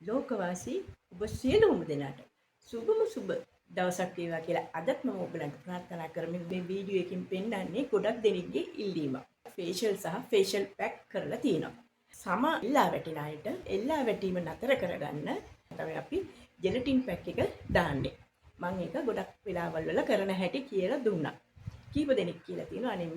ලෝකවාසී ඔබ සියලුම දෙනාට සුබම සුබ දවසක් වේවා කියලා අදත් මම ඔයගලන්ට ප්‍රාර්ථනා කරමින් මේ වීඩියෝ එකකින් පෙන්නන්නේ ගොඩක් දෙනෙක්ගේ ඉල්ලීමක්. ෆේෂියල් සහ ෆේෂියල් පැක් කරලා තියෙනවා. සම එල්ලා වැටෙන අයට එල්ලා වැටීම නතර කරගන්න තමයි අපි ජෙලටින් පැක් එක දාන්නේ. මම ඒක ගොඩක් වෙලාවල් වල කරන හැටි කියලා දුන්නා. කීප දෙනෙක් කියලා තියෙනවා අනේ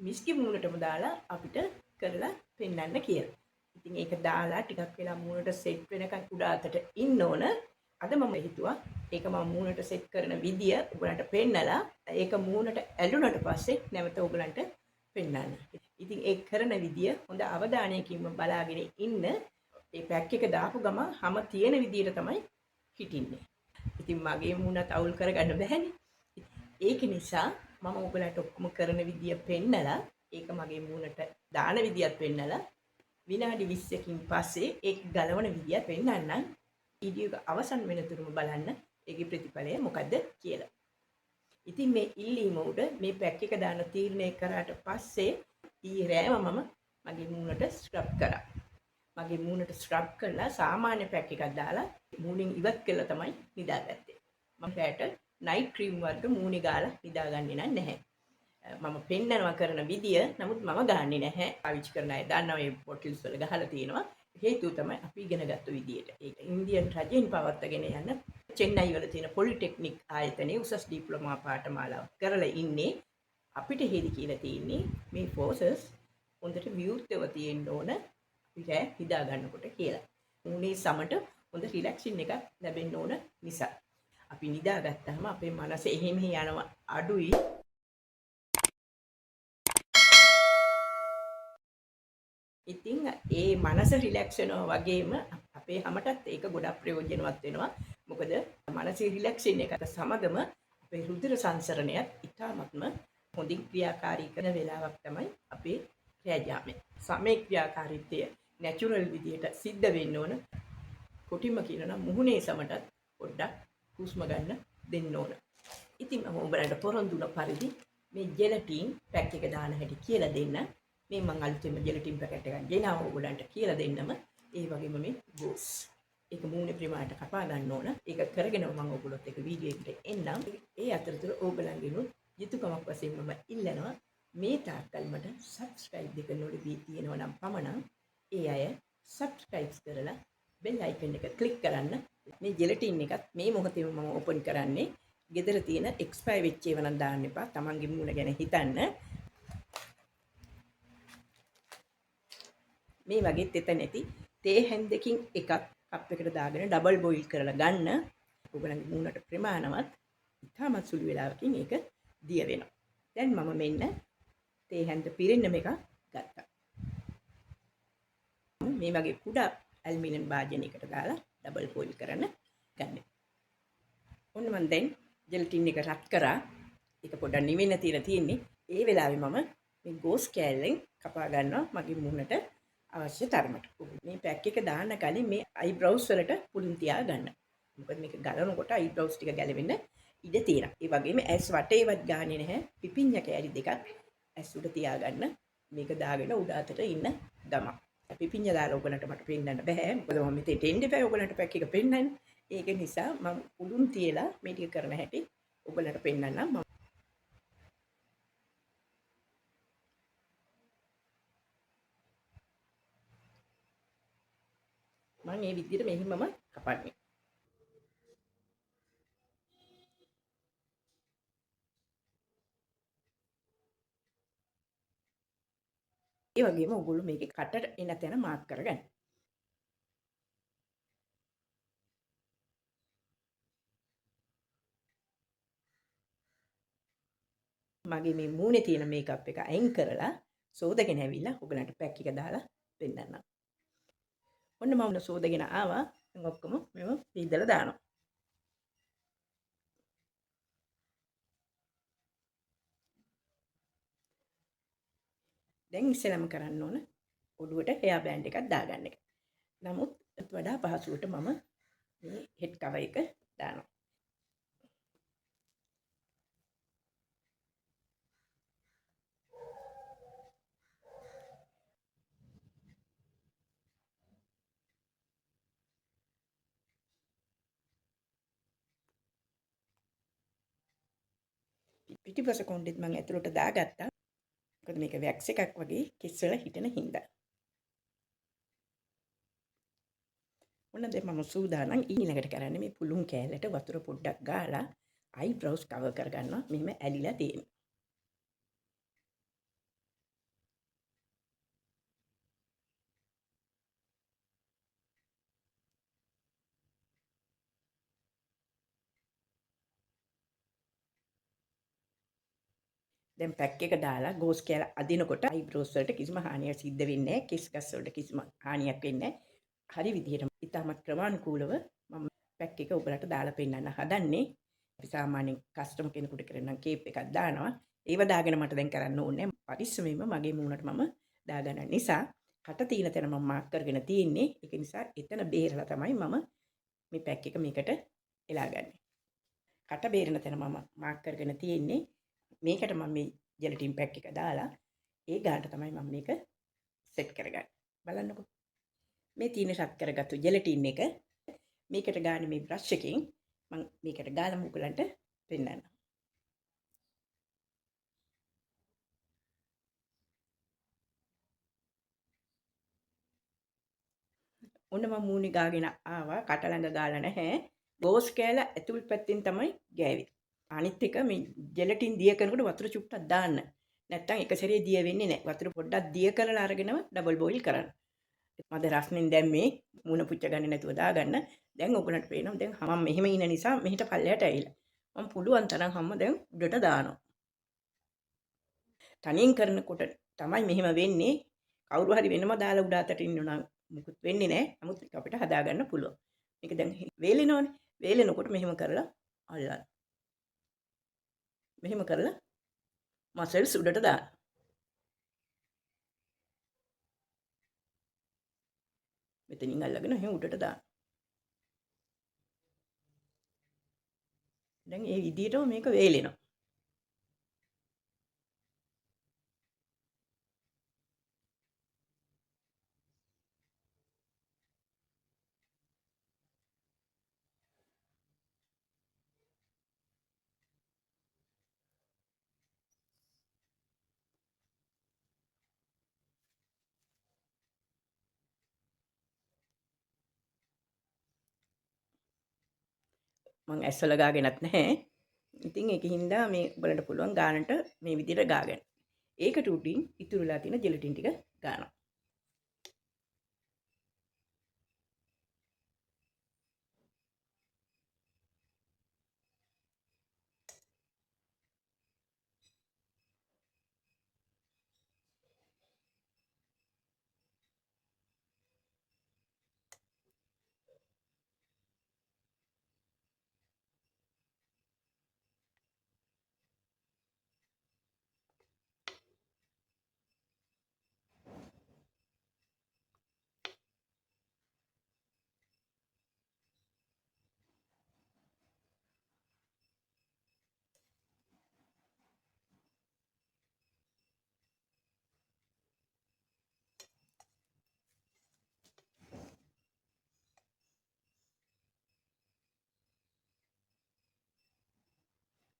මිස්ගේ මූණටම දාලා අපිට කරලා පෙන්නන්න කියලා. ඉතින් ඒක දාලා ටිකක් වෙලා මූණට සෙට් වෙනකන් උඩ අතට ඉන්න ඕන. අද මම හිතුවා ඒක මම මූණට සෙට් කරන විදිය ඔයගලන්ට පෙන්නලා ඒක මූණට ඇලුනට පස්සේ නැවත ඔයගලන්ට පෙන්නන්න. ඉතින් ඒ කරන විදිය හොඳ අවධානයකින්ම බලාගෙන ඉන්න. මේ පැක් එක දාපු ගමන් හැම තියෙන විදියට තමයි හිටින්නේ. ඉතින් මගේ මූණත් අවුල් කරගන්න බැහැනේ. ඒක නිසා මම ඔයගලන්ට ඔක්කොම කරන විදිය පෙන්නලා ඒක මගේ මූණට දාන විදියත් පෙන්නලා විනාඩි 20කින් පස්සේ ඒක ගලවන විදිය පෙන්නන්නම්. වීඩියෝ එක අවසන් වෙනතුරුම බලන්න ඒකේ ප්‍රතිඵලය මොකද්ද කියලා. ඉතින් මේ ඉල්ලීම උඩ මේ පැක් එක දාන තීරණය කරාට පස්සේ ඊයේ රෑම මම මගේ මූණට ස්ක්‍රබ් කරා. මගේ මූණට ස්ක්‍රබ් කරලා සාමාන්‍ය පැක් එකක් දාලා මූණින් ඉවත් කළා තමයි නිදාගත්තේ. මම රැට නයිට් ක්‍රීම් වර්ග මූණේ ගාලා නිදාගන්නේ නැහැ. මම පෙන්නනවා කරන විදිය නමුත් මම ගන්නෙ නැහැ. පාවිච්චි කරන අය දන්නවා මේ බොටල්ස් වල ගහලා තියෙනවා. හේතුව තමයි අපි ඉගෙනගත්තු විදියට. ඒක ඉන්දියන් රජයෙන් පවත්වාගෙන යන චෙන්නයි වල තියෙන පොලිටෙක්නික් ආයතනයේ උසස් ඩිප්ලෝමා පාඨමාලාව කරලා ඉන්නේ. අපිට හේදි කියලා තියෙන්නේ මේ ෆෝසස් හොඳට විවෘතව තියෙන්න ඕන අපිට හිතා ගන්නකොට කියලා. මුනේ සමට හොඳ රිලැක්සින් එකක් ලැබෙන්න ඕන නිසා. අපි නිදාගත්තාම අපේ මනස එහෙම යනවා අඩුයි. ඉතින් ඒ මනස රිලැක්ස් වෙනවා වගේම අපේ හැමතත් ඒක ගොඩක් ප්‍රයෝජනවත් වෙනවා. මොකද මනසේ රිලැක්සින් එකත් සමගම අපේ රුධිර සංසරණයත් ඉතාමත්ම හොඳින් ක්‍රියාකාරී කරන වෙලාවක් තමයි අපේ රැජාමය. සමේ ක්‍රියාකාරීත්වය නැචරල් විදියට සිද්ධ වෙන්න ඕන. කොටිම කියනවා මුහුණේ සමටත් පොඩ්ඩක් හුස්ම ගන්න දෙන්න ඕන. ඉතින් මම ඔයගලන්ට පොරොන්දුන පරිදි මේ ජෙලටින් පැක් එක දාන හැටි කියලා දෙන්න. මේ මම අලුතෙන්ම ජෙලටින් පැකට් එකක් ගෙනාවා ඔයගලන්ට කියලා දෙන්නම. ඒ වගේම මේ ගෝස්. ඒක මූණේ ප්‍රමාණයට කපා ගන්න ඕන. ඒක කරගෙන මම ඔයගොල්ලොත් එක වීඩියෝ එකට එන්නම්. ඒ අතරතුර ඔයගලන්ගෙනුත් යුතුයකමක් වශයෙන් මම ඉල්ලනවා මේ තාක්කල් මට subscribe දෙක නොලැබී තියෙනවා නම් පමණක් ඒ අය subscribe කරලා bell icon එක click කරන්න. මේ ජෙලටින් එකත් මේ මොහොතේම මම open කරන්නේ. ගෙදර තියෙන expire වෙච්ච ඒවා නම් දාන්න එපා. Tamange මූණ ගැන හිතන්න. මේ වගේ තෙත නැති තේ හැන්දකින් එකක් කප් එකට දාගෙන ඩබල් බොයිල් කරලා ගන්න. ඔයගලගේ මූණට ප්‍රමාණවත් ඉතාමත් සුළු වෙලාවකින් ඒක දිය වෙනවා. දැන් මම මෙන්න තේ හැන්ද පිරෙන්න මේක ගත්තා. මේ වගේ කුඩා ඇල්මිනියම් භාජනයකට දාලා ඩබල් බොයිල් කරන්න ගන්න. ඔන්න මම දැන් ජෙලටින් එක රත් කරා. ඒක පොඩ්ඩක් නිවෙන්න තියලා තියෙන්නේ. ඒ වෙලාවේ මම මේ ගෝස් කෑල්ලෙන් කපා ගන්නවා මගේ මූණට අවශ්‍ය තරමට. මේ පැක් එක දාන්න කලින් මේ අයිබ්‍රවුස් වලට පුළුන් තියා ගන්න. මොකද මේක ගලනකොට අයිබ්‍රවුස් ටික ගැලවෙන්න ඉඩ තියෙනවා. ඒ වගේම ඇස් වටේවත් ගානේ නැහැ. පිපිඤ්ඤ කෑලි දෙකක් ඇස් උඩ තියාගන්න. මේක දාගෙන උඩ අතට ඉන්න ගමන්. පිපිඤ්ඤ දාලා ඔයගලන්ට මට පෙන්නන්න බෑ. මොකද මම මෙතෙන්ට එන්න බෑ ඔයගලන්ට පැක් එක පෙන්නන්න. ඒක නිසා මම පුළුන් තියලා මේ ටික කරන හැටි ඔයගලන්ට පෙන්නන්නම්. මම මේ විදිහට මෙහිමම කපන්නේ. ඒ වගේම ඔයගොල්ලෝ මේකේ කටට එන තැන මාක් කරගන්න. මගේ මේ මූණේ තියෙන මේකප් එක අයින් කරලා සෝදගෙන ඇවිල්ලා ඔයගලන්ට පැක් එක දාලා පෙන්නන්නම්. ඔන්න මම සෝදගෙන ආවා. දැන් ඔක්කොම මේව පීදලා දානවා. දැන් ඉස්සෙල්ලාම කරන්න ඕන ඔළුවට හෙයා බෑන්ඩ් එකක් දාගන්න එක. නමුත් වඩා පහසුවට මම මේ හෙඩ් කවර් එක දානවා. පිටිපස කොණ්ඩෙත් මම ඇතුළට දාගත්තා. මොකද මේක වැක්ස් එකක් වගේ කිස් වල හිටෙන හින්දා. ඔන්න දැන් මම සූදානම් ඊළඟට කරන්නේ මේ පුළුන් කෑල්ලට වතුර පොඩ්ඩක් ගාලා අයිබ්‍රෝස් කවර් කරගන්නවා. මෙහෙම ඇලිලා තියෙනවා. දැන් පැක් එක දාලා ගෝස් කෑල්ල අදිනකොට අයිබ්‍රෝස් වලට කිසිම හානියක් සිද්ධ වෙන්නේ නැහැ. කිස් ගස් වලට කිසිම හානියක් වෙන්නේ නැහැ. හරි විදිහට ඉතාමත් ක්‍රමානුකූලව මම පැක් එක ඔබලට දාලා පෙන්නන්න හදන්නේ. අපි සාමාන්‍යයෙන් කස්ටමර් කෙනෙකුට කරන කේප් එකක් දානවා. ඒව දාගෙන මට දැන් කරන්න ඕනේ පරිස්සමෙන්ම මගේ මූණට මම දාගන්න නිසා කට තියෙන තැන මම මාක් කරගෙන තියෙන්නේ. ඒක නිසා එතන බේරලා තමයි මම මේ පැක් එක මේකට එලාගන්නේ. කට බේරෙන තැන මම මාක් කරගෙන තියෙන්නේ. මේකට මම මේ ජෙලටින් පැක් එක දාලා ඒ ගානට තමයි මම මේක සෙට් කරගන්නේ. බලන්නකෝ. මේ තියෙන සත් කරගත්තු ජෙලටින් එක මේකට ගානේ මේ බ්‍රෂ් එකෙන් මම මේකට ගාලා මුගලන්ට පෙන්නන්නම්. ඔන්න මම මූණේ ගාගෙන ආවා. කට ළඟ ගාලා නැහැ. ගෝස් කෑල්ල ඇතුල් පැත්තෙන් තමයි ගෑවේ. අනිත් එක මේ ජෙලටින් දිය කරනකොට වතුර චුට්ටක් දාන්න. නැත්තම් එක සැරේ දිය වෙන්නේ නැහැ. වතුර පොඩ්ඩක් දිය කරලා අරගෙනම ඩබල් බෝයිල් කරන්න. මද රස්නෙන් දැන් මේ මුණ පුච්ච ගන්නේ නැතුව දාගන්න. දැන් ඔයගලන්ට පේනවා දැන් මම මෙහෙම ඉන්න නිසා මෙහෙට පල්ලයට ඇවිල්ලා. මම පුළුවන් තරම් හැම දැන් උඩට දානවා. තනියෙන් කරනකොට තමයි මෙහෙම වෙන්නේ. කවුරු හරි වෙනම දාලා උඩ අතට ඉන්නවා නම් මුකුත් වෙන්නේ නැහැ. නමුත් අපිට හදාගන්න පුළුවන්. මේක දැන් වේලෙනවනේ. වේලෙනකොට මෙහෙම කරලා අල්ලන්න. මෙහෙම කරලා මසල්ස් උඩට දාන්න. මෙතනින් අල්ලගෙන එහෙම උඩට දාන්න. දැන් මේ විදිහටම මේක වේලෙනවා. මම ඇස්වල ගාගෙනත් නැහැ. ඉතින් ඒකින්ද මේ ඔයගලන්ට පුළුවන් ගානට මේ විදිහට ගාගන්න. ඒකට උඩින් ඉතුරුලා තියෙන ජෙලටින් ටික ගන්නවා.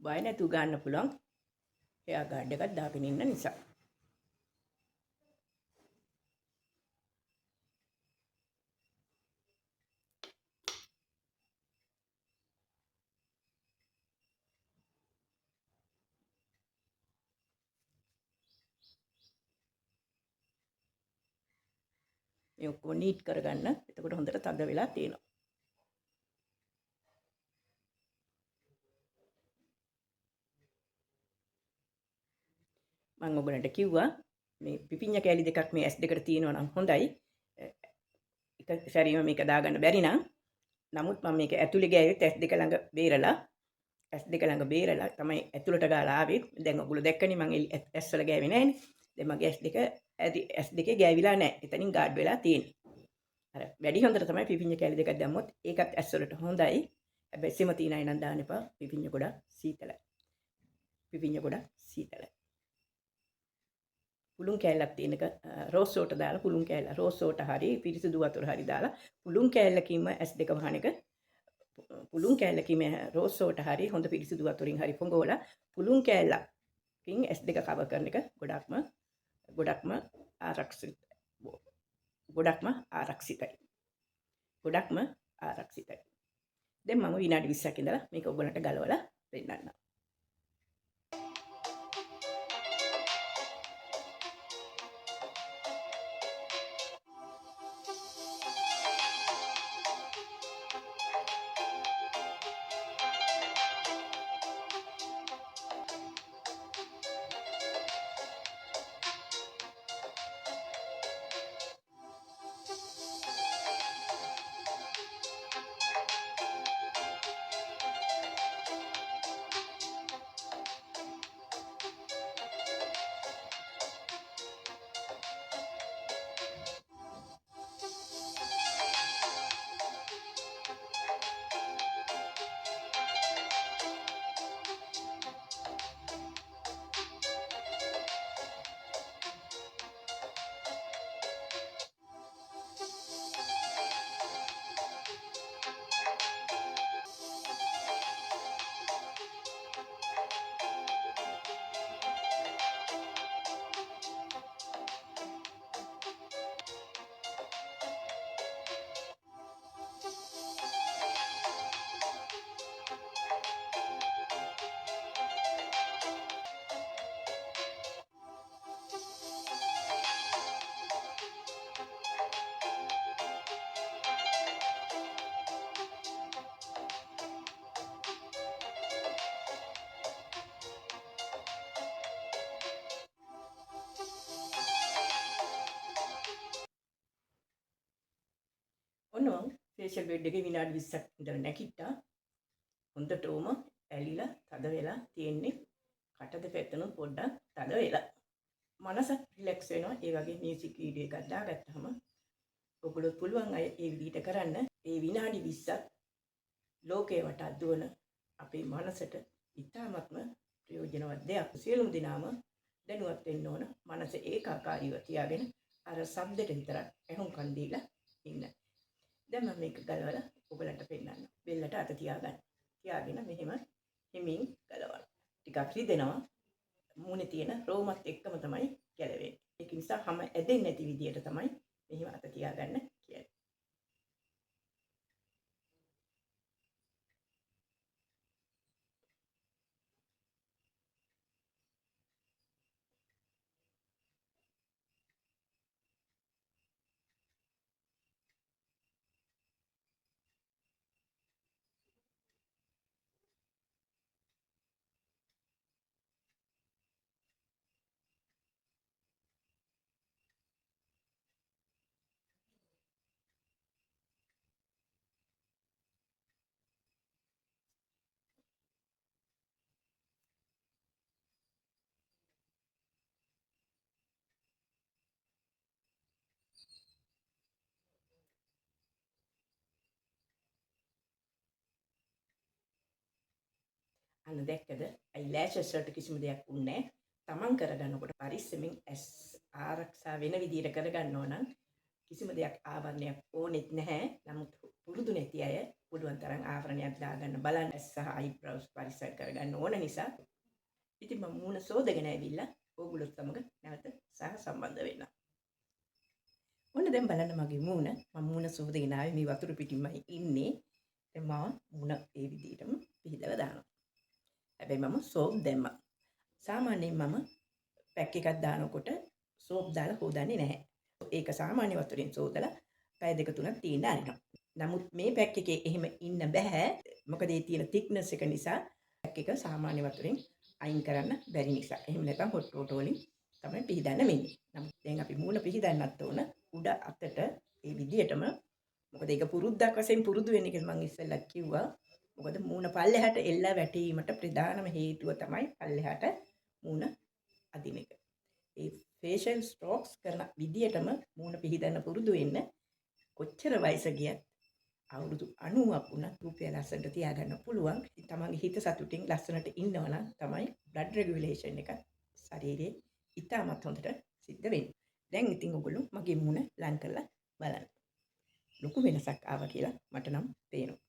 බය නැතුව ගන්න පුළුවන්. එයා ගාඩ් එකක් දාගෙන ඉන්න නිසා. මේ ඔක්කොම නීට් කරගන්න. එතකොට හොඳට තද වෙලා තියෙනවා. මම ඔයගලන්ට කිව්වා මේ පිපිඤ්ඤා කෑලි දෙකක් මේ S2කට තියෙනවා නම් හොඳයි. එක සැරියම මේක දාගන්න බැරි නම් නමුත් මම මේක ඇතුලේ ගෑවෙත් S2 ළඟ බේරලා S2 ළඟ බේරලා තමයි ඇතුලට ගාලා ආවේ. දැන් ඔයගොල්ලෝ දැක්කනේ මම S වල ගෑවේ නැහැනේ. දැන් මගේ S2 ගෑවිලා නැහැ. එතනින් ගාඩ් වෙලා තියෙන්නේ. අර වැඩි හොඳට තමයි පිපිඤ්ඤා කෑලි දෙකක් දැම්මොත් ඒකත් S වලට හොඳයි. හැබැයි සෙම තියන අය නම් දාන්න එපා. පිපිඤ්ඤා ගොඩක් සීතලයි. පිපිඤ්ඤා ගොඩක් සීතලයි. පුළුන් කෑල්ලක් තියෙනක රෝස් වෝටර් දාලා පුළුන් කෑල්ල රෝස් වෝටර් හරි පිරිසිදු වතුර හරි දාලා පුළුන් කෑල්ලකින්ම S2 වහන එක පුළුන් කෑල්ලකින් මේ රෝස් වෝටර් හරි හොඳ පිරිසිදු වතුරින් හරි පොඟවලා පුළුන් කෑල්ලකින් S2 කවර් කරන එක ගොඩක්ම ආරක්ෂිතයි. දැන් මම විනාඩි 20ක් ඉඳලා මේක ඔයගලන්ට ගලවලා පෙන්නන්නම්. ඔන්න මම ෆේෂියල් බෙඩ් එකේ විනාඩි 20ක් ඉඳලා නැගිට්ටා. හොඳටම ඇලිලා තද වෙලා තියෙන්නේ. කට දෙපැත්තම පොඩ්ඩක් තද වෙලා. මනසත් රිලැක්ස් වෙනවා. ඒ වගේ මියුසික් වීඩියෝ එකක් දාගත්තාම ඔයගොල්ලෝ පුළුවන් අය ඒ විදිහට කරන්න. ඒ විනාඩි 20ක් ලෝකේ වටා දුවන අපේ මනසට ඉතාමත්ම ප්‍රයෝජනවත් දෙයක්. සියලුම දිනාම දැනුවත් වෙන්න ඕන. මනස ඒකාකාරීව තියාගෙන අර ශබ්දෙට විතරක් ඇහුම්කන් දීලා ඉන්න. දැන් මම මේක ගලවලා ඔයගලන්ට පෙන්නන්න. බෙල්ලට අත තියාගෙන මෙහෙම හිමින් ගලවන්න. ටිකක් රිදෙනවා. මූණේ තියෙන රෝමත් එක්කම තමයි ගැලවෙන්නේ. ඒක නිසා හැම ඇදෙන්නේ නැති විදියට තමයි මෙහෙම අත තියාගන්න කියන්නේ. අන්න දැක්කද? අයිලෑෂස් වලට කිසිම දෙයක් උන්නේ නැහැ. තමන් කරගන්නකොට පරිස්සමෙන් ඇස් ආරක්ෂා වෙන විදියට කරගන්න ඕන නම් කිසිම දෙයක් ආවරණයක් ඕනෙත් නැහැ. නමුත් පුරුදු නැති අය පුළුවන් තරම් ආවරණයක් දාගන්න බලන්න. ඇස් සහ අයිබ්‍රවුස් පරිස්සම් කරගන්න ඕන නිසා ඉතින් මම මූණ සෝදගෙන ඇවිල්ලා ඕගොල්ලොත් සමග නැවත සම්බන්ධ වෙන්න. ඔන්න දැන් බලන්න මගේ මූණ. මම මූණ සෝදගෙන ආවේ මේ වතුර පිටින්මයි ඉන්නේ. දැන් මම මූණ ඒ විදිහටම පිහදලා දානවා. හැබැයි මම සෝප් දැම්මා. සාමාන්‍යයෙන් මම පැක් එකක් දානකොට සෝප් දාලා හොදන්නේ නැහැ. ඒක සාමාන්‍ය වතුරෙන් සෝදලා පැය දෙක තුනක් තියෙන්න අරිනවා. නමුත් මේ පැක් එකේ එහෙම ඉන්න බෑ. මොකද ඒ තියෙන thickness එක නිසා පැක් එක සාමාන්‍ය වතුරෙන් අයින් කරන්න බැරි නිසා. එහෙම නැත්නම් hot water වලින් තමයි පිහදන්න වෙන්නේ. නමුත් දැන් අපි මූණ පිහදන්නත් ඕන උඩ අතට ඒ විදිහටම. මොකද ඒක පුරුද්දක් වශයෙන් පුරුදු වෙන්න කියලා මම ඉස්සෙල්ලා කිව්වා. මොකද මූණ පල්ලෙහාට එල්ල වැටීමට ප්‍රධානම හේතුව තමයි පල්ලෙහාට මූණ අදින එක. ඒ ෆේෂල් ස්ට්‍රෝක්ස් කරන විදියටම මූණ පිහිදන්න පුරුදු වෙන්න කොච්චර වයස ගියත් අවුරුදු 90ක් වුණත් රූපය ලස්සනට තියාගන්න පුළුවන්. තමන්ගේ හිත සතුටින් ලස්සනට ඉන්නවා නම් තමයි බ්ලඩ් රෙගියුලේෂන් එක ශරීරයේ ඉතාමත් හොඳට සිද්ධ වෙන්නේ. දැන් ඉතින් ඔයගොල්ලෝ මගේ මූණ ලං කරලා බලන්න. ලොකු වෙනසක් ආවා කියලා මට නම් පේනවා.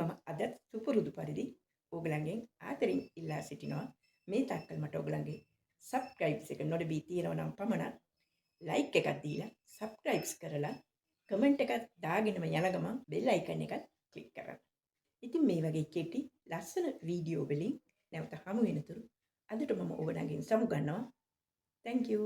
මම අද සුපුරුදු පරිදි ඕගලන්ගෙන් ආදරෙන් ඉල්ලා සිටිනවා මේ තාක්කල් මට ඕගලන්ගේ සබ්ස්ක්‍රයිබ්ස් එක නොලැබී තියෙනවා නම් පමණක් ලයික් එකක් දීලා සබ්ස්ක්‍රයිබ්ස් කරලා කමෙන්ට් එකක් දාගෙනම යන ගමන් බෙල් අයිකන් එකත් ක්ලික් කරන්න. ඉතින් මේ වගේ කෙටි ලස්සන වීඩියෝ වලින් නැවත හමු වෙනතුරු අදට මම ඔබලගෙන් සමු ගන්නවා. Thank you.